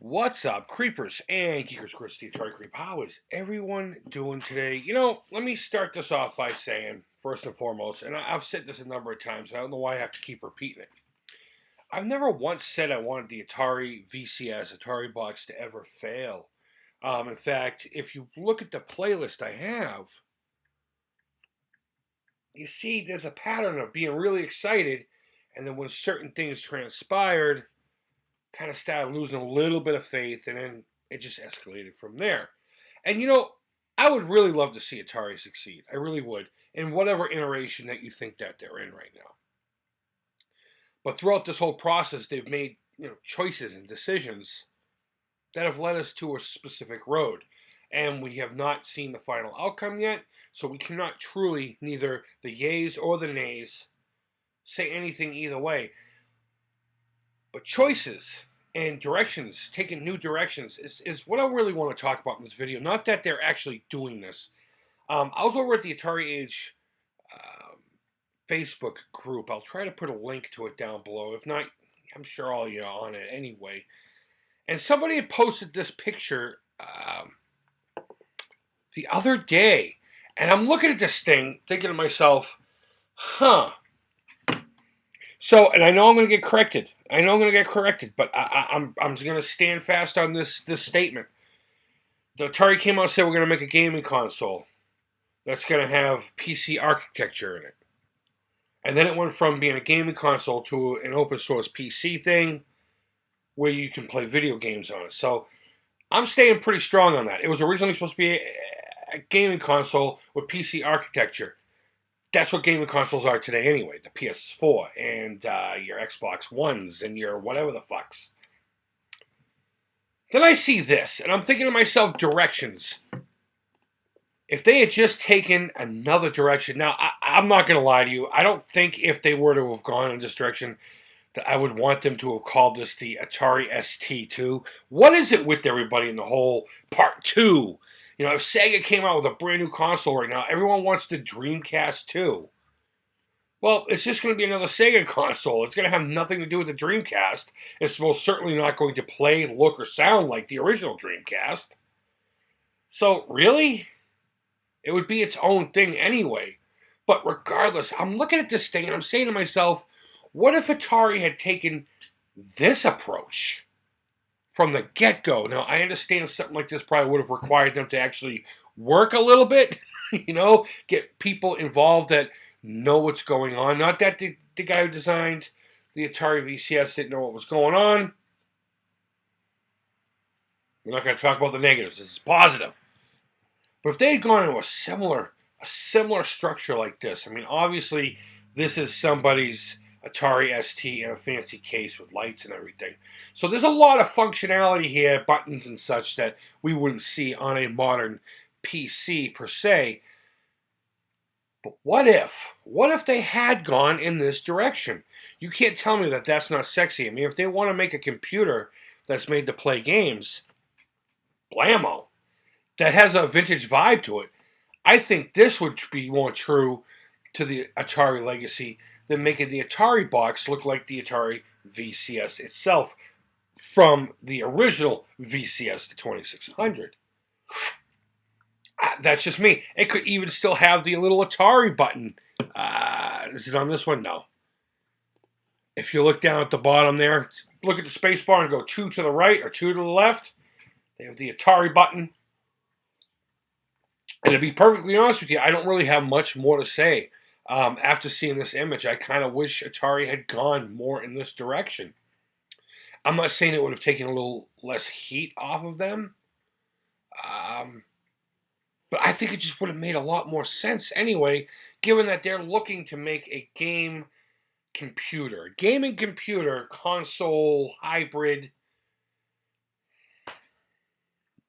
What's up, creepers and geekers? Chris, the Atari Creep. How is everyone doing today? Let me start this off by saying, first and foremost, and I've said this a number of times, I don't know why I have to keep repeating it. I've never once said I wanted the Atari VCS, Atari box to ever fail. In fact, if you look at the playlist I have, you see there's a pattern of being really excited, and then when certain things transpired, kind of started losing a little bit of faith, and then it just escalated from there. And I would really love to see Atari succeed. I really would, in whatever iteration that you think that they're in right now. But throughout this whole process, they've made choices and decisions that have led us to a specific road. And we have not seen the final outcome yet, so we cannot truly, neither the yays or the nays, say anything either way. But choices and directions, taking new directions, is what I really want to talk about in this video. Not that they're actually doing this. I was over at the Atari Age Facebook group. I'll try to put a link to it down below. If not, I'm sure all you are on it anyway. And somebody had posted this picture the other day. And I'm looking at this thing, thinking to myself, huh. So, and I know I'm going to get corrected. But I'm going to stand fast on this statement. The Atari came out and said we're going to make a gaming console that's going to have PC architecture in it. And then it went from being a gaming console to an open source PC thing where you can play video games on it. So I'm staying pretty strong on that. It was originally supposed to be a gaming console with PC architecture. That's what gaming consoles are today anyway. The PS4 and your Xbox Ones and your whatever the fucks. Then I see this, and I'm thinking to myself, directions. If they had just taken another direction, now I'm not going to lie to you, I don't think if they were to have gone in this direction that I would want them to have called this the Atari ST2. What is it with everybody in the whole Part 2? If Sega came out with a brand new console right now, everyone wants the Dreamcast 2. Well, it's just going to be another Sega console. It's going to have nothing to do with the Dreamcast. It's most certainly not going to play, look, or sound like the original Dreamcast. So, really? It would be its own thing anyway. But regardless, I'm looking at this thing and I'm saying to myself, what if Atari had taken this approach from the get-go? Now, I understand something like this probably would have required them to actually work a little bit, get people involved that know what's going on. Not that the guy who designed the Atari VCS didn't know what was going on. We're not going to talk about the negatives. This is positive. But if they had gone into a similar structure like this, I mean, obviously, this is somebody's Atari ST in a fancy case with lights and everything. So there's a lot of functionality here, buttons and such, that we wouldn't see on a modern PC per se. But what if they had gone in this direction? You can't tell me that that's not sexy. I mean, if they want to make a computer that's made to play games, blammo, that has a vintage vibe to it, I think this would be more true to the Atari legacy than making the Atari box look like the Atari VCS itself from the original VCS, the 2600. That's just me. It could even still have the little Atari button. Is it on this one? No. If you look down at the bottom there, look at the space bar and go 2 to the right or 2 to the left. They have the Atari button. And to be perfectly honest with you, I don't really have much more to say. After seeing this image, I kind of wish Atari had gone more in this direction. I'm not saying it would have taken a little less heat off of them. But I think it just would have made a lot more sense anyway, given that they're looking to make a gaming computer, console, hybrid,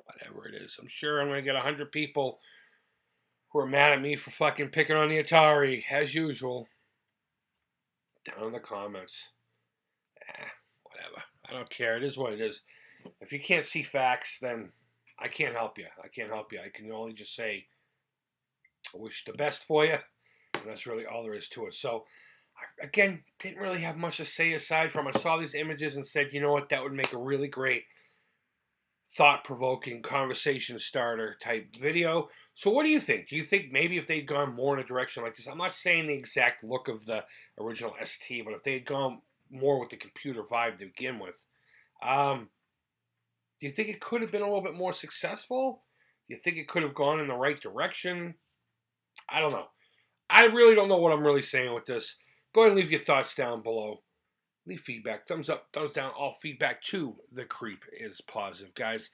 whatever it is. I'm sure I'm going to get 100 people who are mad at me for fucking picking on the Atari, as usual. Down in the comments. Whatever. I don't care. It is what it is. If you can't see facts, then I can't help you. I can only just say, I wish the best for you. And that's really all there is to it. So, again, didn't really have much to say aside from I saw these images and said, you know what, that would make a really great thought-provoking, conversation starter type video. So what do you think? Do you think maybe if they'd gone more in a direction like this, I'm not saying the exact look of the original ST, but if they had gone more with the computer vibe to begin with, do you think it could have been a little bit more successful? Do you think it could have gone in the right direction? I don't know. I really don't know what I'm really saying with this. Go ahead and leave your thoughts down below. Leave feedback. Thumbs up, thumbs down. All feedback to the creep is positive, guys.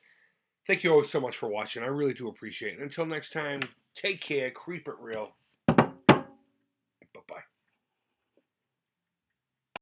Thank you all so much for watching. I really do appreciate it. Until next time, take care. Creep it real.